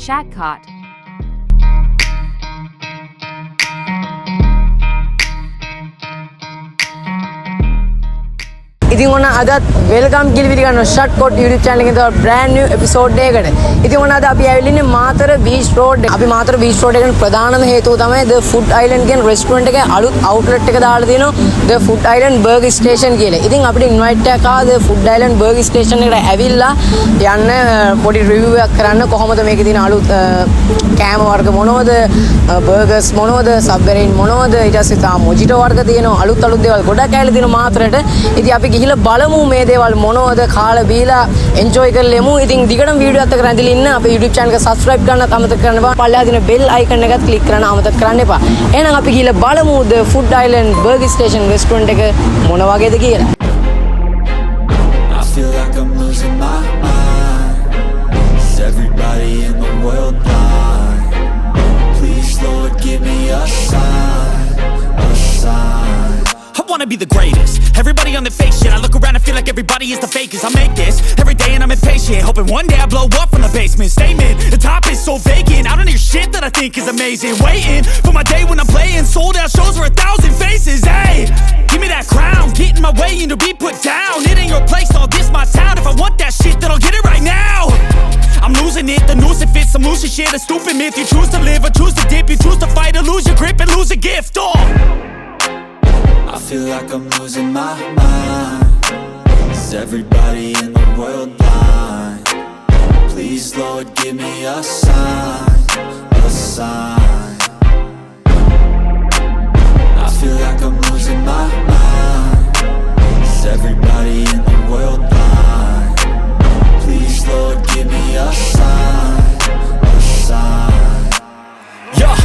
SETkot. ඉතින් ඔන්න අදත් වෙල්කම් කියලා පිළිගන්න shaTkot YouTube channel එකේ තව brand new episode එකකට. ඉතින් ඔන්න අද අපි ඇවිල්ලා ඉන්නේ මාතර beach road එක. අපි මාතර beach road එකට ප්‍රධානම හේතුව තමයි The Food Island කියන restaurant එකේ අලුත් outlet එක දාලා තියෙනවා The Food Island burger station කියලා. ඉතින් අපිට invite එකක් ආවා The Food Island burger station එකට ඇවිල්ලා යන්න පොඩි review එකක් කරන්න කොහොමද මේකේ තියෙන අලුත් කෑම වර්ග මොනවද burgers මොනවද submarine මොනවද ඊට පස්සේ තා Mojito වර්ග තියෙනවා අලුත් දේවල් ගොඩක් ඇවිල්ලා තියෙනවා මාතරට. ඉතින් අපි ගිහිල්ලා බලමු මේ දේවල් මොනවද කාලා බීලා එන්ජොයි කරලෙමු. ඉතින් දිගටම වීඩියෝ එකත් එක්ක රැඳිලා ඉන්න අපේ YouTube channel එක subscribe කරන්නත් අමතක කරන්න එපා. පල්ලෙහා තියෙන bell icon එකත් click කරන්න අමතක කරන්න එපා. එහෙනම් අපි ගිහිල්ලා බලමු The Food Island burger station restaurant එක මොන වගේද කියලා. I feel like I'm losing my mind. Is everybody in the world blind? Please Lord give me a sign, a sign. I wanna be the greatest. Everybody on the fake shit. I look around and feel like everybody is the fakest. I make this every day and I'm impatient, hoping one day I blow up from the basement. Statement, the top is so vacant. I don't hear shit that I think is amazing. Waiting for my day when I'm playing sold out shows for 1,000 faces. Hey, give me that crown, get in my way and to be put down. It ain't your place, all this my town. If I want that shit, then I'll get it right now. I'm losing it, the noose it fits. I'm losing shit, a stupid myth. You choose to live or choose to dip. You choose to fight or lose your grip and lose a gift. Oh, I feel like I'm losing my mind. Is everybody in the world blind? Please Lord give me a sign, a sign. I feel like I'm losing my mind. Is everybody in the world blind? Please Lord give me a sign, a sign. yeah.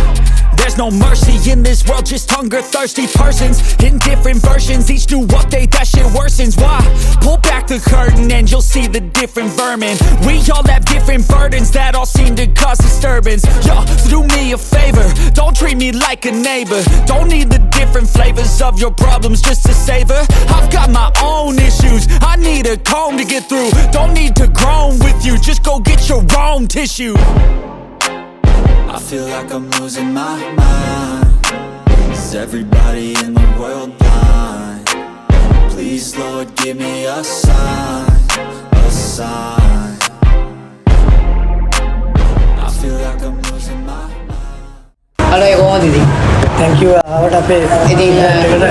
There's no mercy in this world, just hunger-thirsty persons in different versions. Each new update, that shit worsens. Why? Pull back the curtain and you'll see the different vermin. We all have different burdens that all seem to cause disturbance. Yo, so do me a favor, don't treat me like a neighbor. Don't need the different flavors of your problems just to savor. I've got my own issues, I need a comb to get through. Don't need to groan with you, just go get your own tissue. I feel like I'm losing my mind. Is everybody in the world blind? Please Lord give me a sign, a sign. I feel like I'm losing my mind. Hello ඒ කොහොමද ඉතින්? thank you ආවට අපේ ඉතින්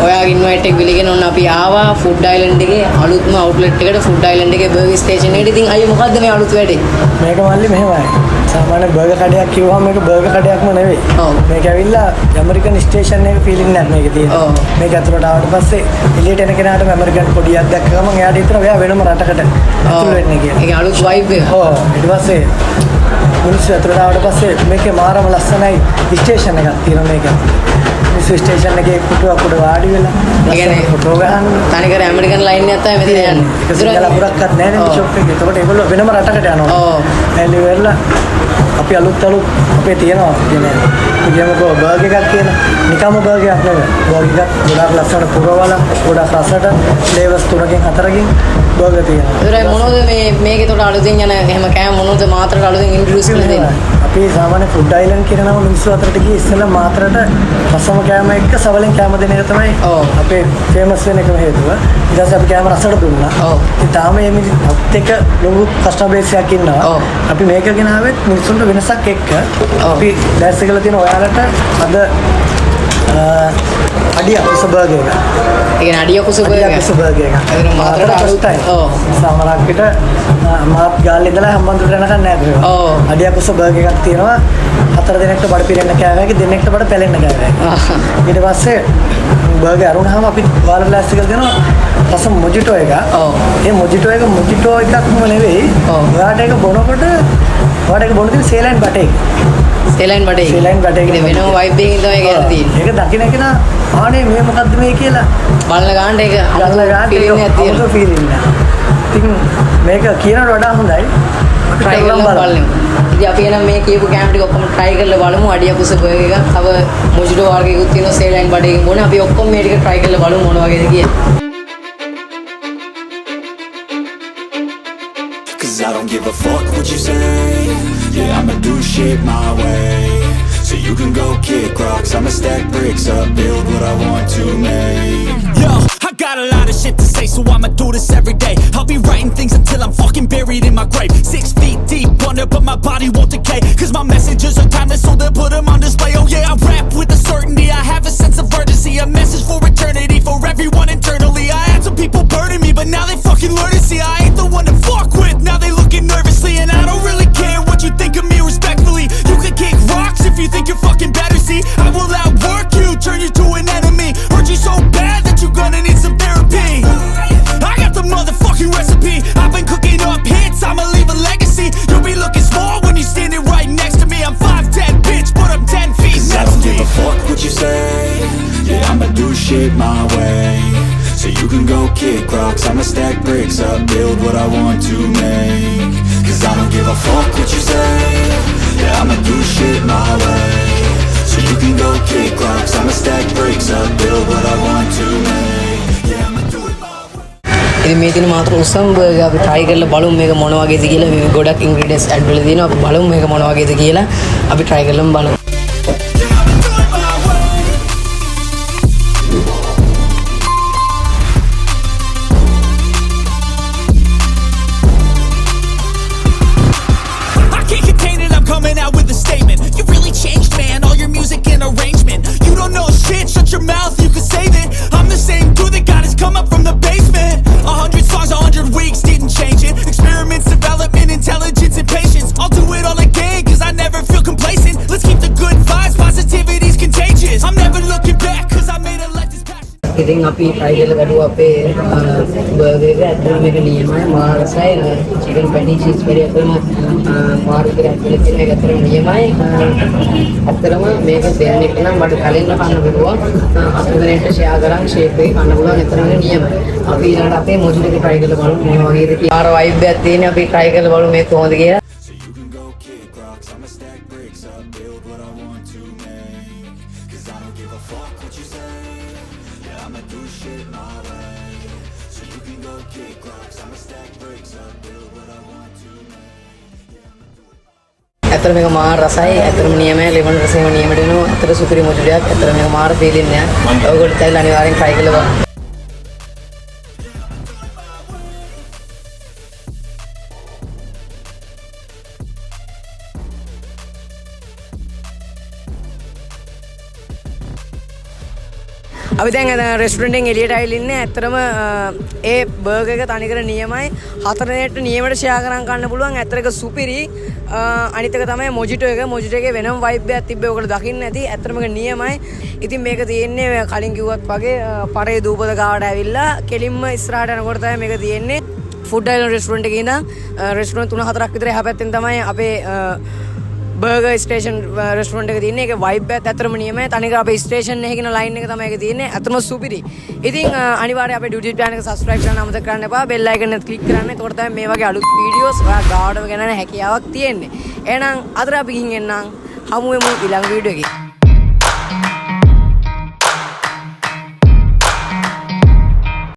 ඔයාගේ invite එක පිළිගෙන ඔන්න අපි ආවා Food Island එකේ අලුත්ම outlet එකට Food Island එකේ burger station එකට. ඉතින් අයියෝ මොකද්ද මේ අලුත් වැඩේ? මේක මල්ලි මෙහෙමයි. සාමාන්‍ය බර්ගර් කඩයක් කිව්වම මේක බර්ගර් කඩයක්ම නෙවෙයි. ඔව්. මේක ඇවිල්ලා ඇමරිකන් ස්ටේෂන් එකේ ෆීලිං එකක් මේකේ තියෙනවා. ඔව්. මේක ඇතුළට ආවට පස්සේ එළියට එන කෙනාට ඇමරිකන් පොඩියක් දැක්ක ගමන් එයාට හිතෙනවා එයා වෙනම රටකට ඇතුළු වෙන්නේ කියලා. ඒක අලුත් vibe එක. ඔව්. ඊට පස්සේ මිනිස්සු ඇතුළට ආවට පස්සේ මේකේ මාරම ලස්සනයි ස්ටේෂන් එකක් තියෙනවා මේක. මිනිස්සු ස්ටේෂන් එකේ කුටුවක් උඩ වාඩි වෙලා ඒ කියන්නේ ෆොටෝ ගන්න. තනිකර ඇමරිකන් ලයින් එකක් තමයි මෙතන යන්නේ. ඒක සිංහල පුරක්වත් නැහැ නේ ෂොප් එකේ. ඒකට ඒගොල්ලෝ වෙනම රටකට යනවා. ඔව්. එළි වෙරලා අපි අලුත් අපේ තියෙනවා කියන්නේ කියමුකෝ බර්ගර් එකක් කියන නිකම්ම බර්ගර් එකක් නෙවෙයි. බර්ගර් එකක් ගොඩාක් ලස්සන පුරවලා ගොඩාක් රසට ෆ්ලේවර්ස් 3කින් 4කින් බර්ගර් තියෙනවා. ඒතරයි මොනවද මේකේ තොට අලුතෙන් යන එහෙම කෑම මොනවද මාතරට අලුතෙන් ඉන්ට්‍රොඩියුස් කරලා දෙන්නේ? අපි සාමාන්‍ය ෆුඩ් අයිලන්ඩ් කියන නම මිනිස්සු අතරට ගියේ ඉස්සෙල්ලා මාතරට රසම කෑම එක්ක සවලෙන් කෑම දෙන එක තමයි අපේ ෆේමස් වෙන එකම හේතුව. ඊට පස්සේ අපි කෑම රසට දුන්නා. ඉතින් තාම මේ මිනිස්සුත් එක්ක ලොකු කස්ටමර් බේස් එකක් ඉන්නවා. අපි මේක ගෙනාවෙත් මිනිස්සුන්ට වෙනසක් එක්ක අපි දැස් එකලා තියෙන ඔයාලට අද අඩිය කුස බර්ගර් එක. ඒ කියන්නේ අඩිය කුස බර්ගර් එක. කුස බර්ගර් එක. ඒක මාතරට අලුතයි. ඔව්. සමහරක් පිට මාත් ගාල්ල ඉඳලා හම්බන්තොට යනකම් නෑ ඒක. ඔව්. අඩිය කුස බර්ගර් එකක් තියෙනවා. 4 දිනකට බඩ පිරෙන්න කෑවැකි දෙන්නෙක්ට බඩ පැලෙන්න කෑවැකි. ඊට පස්සේ බර්ගර් අරුණාම අපි ඔයාලට ලෑස්ති කරලා දෙනවා රස මොජිටෝ එක. ඔව්. ඒ මොජිටෝ එක මොජිටෝ එකක්ම නෙවෙයි. ඔයාලට ඒක බොනකොට ඔයාලට ඒක බොන තියෙන සේලයින් බටේ. සේලයින් බටේ. සේලයින් බටේ. ඉතින් වෙනම vibe එකකින් තමයි ගන්න තියෙන්නේ. ඒක දකින්න කෙනා ආනේ මේ මොකද්ද මේ කියලා බලන ගානට ඒක ගන්න ගානට feeling එකක් තියෙනවා. feeling එක. ඉතින් මේක කියනට වඩා හොඳයි. try කරලා බලමු. ඉතින් අපි එනම් මේ කියපු කෑම ටික ඔක්කොම try කරලා බලමු. අඩිය කුස බර්ගර් එකක්, තව Mojito වර්ගයකුත් තියෙනවා සේලයින් බටේකින් බොන්නේ. අපි ඔක්කොම මේ ටික try කරලා බලමු මොන වගේද කියලා. 'Cause I don't give a fuck what you say. Yeah, I'ma do shit my way. So you can go kick rocks, I'ma stack bricks up, build what I want to make. Yo, I got a lot of shit to say, so I'ma do this every day. I'll be writing things until I'm fucking buried in my grave. 6 feet deep under, but my body won't decay. Cause my messages are timeless, so they'll put them on display. Oh yeah, I rap with a certainty, I have a sense of urgency. A message for eternity, for everyone internally. I had some people burning me, but now they fucking learn to see I ain't the one to fuck with. Now they looking nervously, and I don't really care what you think of me respectfully. You can kick rocks if you think you're fucking better, see. I will outwork you, turn you to an enemy. Hurt you so bad that you're gonna need some therapy. I got the motherfucking recipe. I've been cooking up hits, I'ma leave a legacy. You'll be looking small when you're standing right next to me. I'm 5'10", bitch, but I'm 10 feet Cause I next don't to give me. a fuck what you say. Yeah, I'ma do shit my way. So you can go kick rocks, I'ma stack bricks up, build what I want to make. Cause I don't give a fuck what you say. Yeah, I'ma do shit my way. So you can go kick rocks, I'ma stack bricks up, build what I want to make. Yeah, I'ma do it my way. ඉතින් මේ තියෙන Matara උසම් burger අපි try කරලා බලමු මේක මොන වගේද කියලා. මේ ගොඩක් ingredients add වෙලා තියෙනවා. අපි බලමු මේක මොන වගේද කියලා. අපි try කරලාම බලමු. I can't contain it, I'm coming out with a statement. You really changed, man, all your music and arrangement. You don't know shit, shut your mouth, you can save it. I'm the same dude that got his come up from the basement. 100 songs, 100 weeks, didn't change it. Experiments, development, intelligence, and patience. I'll do it all again, cause I never feel complacent. Let's keep the good vibes, positivity's contagious. I'm never looking back, cause I made a life this passion. ඉතින් අපි try කරලා බලුවා අපේ burger එක. ඇත්තටම මේක නියමයි. මාර්සයි chicken patty cheese patty එකම මාර්ගර් එකක් ඇතුලේ තියෙන එක ඇත්තටම නියමයි. ඇත්තටම මේක දෙන්න එක නම් මට කලින්ම කන්න පුළුවන්. අපි වෙනට share කරන් shape එක කන්න පුළුවන්. ඇත්තටම නියමයි. අපි ඊළඟට අපේ මොජිටෝ එක try කරලා බලමු මොන වගේද කියලා. ආර vibe එකක් තියෙන අපි try කරලා බලමු මේක කොහොමද කියලා. So you can go kick rocks, I'ma stack bricks up, build what I want to make. Cause I don't give a fuck what you say. Yeah, I'ma do shit my way. So you can go kick rocks, I'ma stack bricks up, build what I want to make. Yeah, I'ma do it. ඇත්තට මේක මාර රසයි. ඇත්තටම නියමයි. lemon රසයම නියමට වෙනවා. ඇත්තට සුපිරි මොජිටෝ එකක්. ඇත්තට මේක මාර feeling එකක්. ඔයගොල්ලෝ තැවිලා අනිවාර්යෙන් try කරලා බලන්න. අපි දැන් රෙස්ටුරන්ට් එකෙන් එළියට ආවිල්ලා ඉන්නේ. ඇත්තටම ඒ බර්ගර් එක තනිකර නියමයි. 4 දෙනෙක්ට නියමයට ෂෙයා කරන් කන්න පුළුවන්. ඇත්තට ඒක සුපිරි. අනිත් එක තමයි මොජිටෝ එක. මොජිටෝ එකේ වෙනම vibe එකක් තිබ්බේ ඔයගොල්ලෝ දකින්න ඇති. ඇත්තටම ඒක නියමයි. ඉතින් මේක තියෙන්නේ කලින් කිව්වත් වගේ පරේ දූපත ගාවට ඇවිල්ලා කෙලින්ම ඉස්සරහට යනකොට තමයි මේක තියෙන්නේ. ෆුඩ් අයිලන්ඩ් රෙස්ටුරන්ට් එකේ ඉඳන් රෙස්ටුරන්ට් 3-4ක් විතර එහා පැත්තෙන් තමයි අපේ බර්ගර් ස්ටේෂන් රෙස්ටුරන්ට් එක තියෙන්නේ. ඒකේ vibe එකත් ඇත්තටම නියමයි. තනිකර අපේ ස්ටේෂන් එකේ කියන ලයින් එක තමයි ඒක තියෙන්නේ. ඇත්තටම සුපිරි. ඉතින් අනිවාර්යයෙන් අපේ YouTube channel එක subscribe කරන්න අමතක කරන්න එපා. bell icon එක click කරන්න. එතකොට තමයි මේ වගේ අලුත් videos ඔයා ගාඩම ගෙනන හැකියාවක් තියෙන්නේ. එහෙනම් අද අපි ගිහින් එන්නම්. හමු වෙමු ඊළඟ වීඩියෝ එකේ.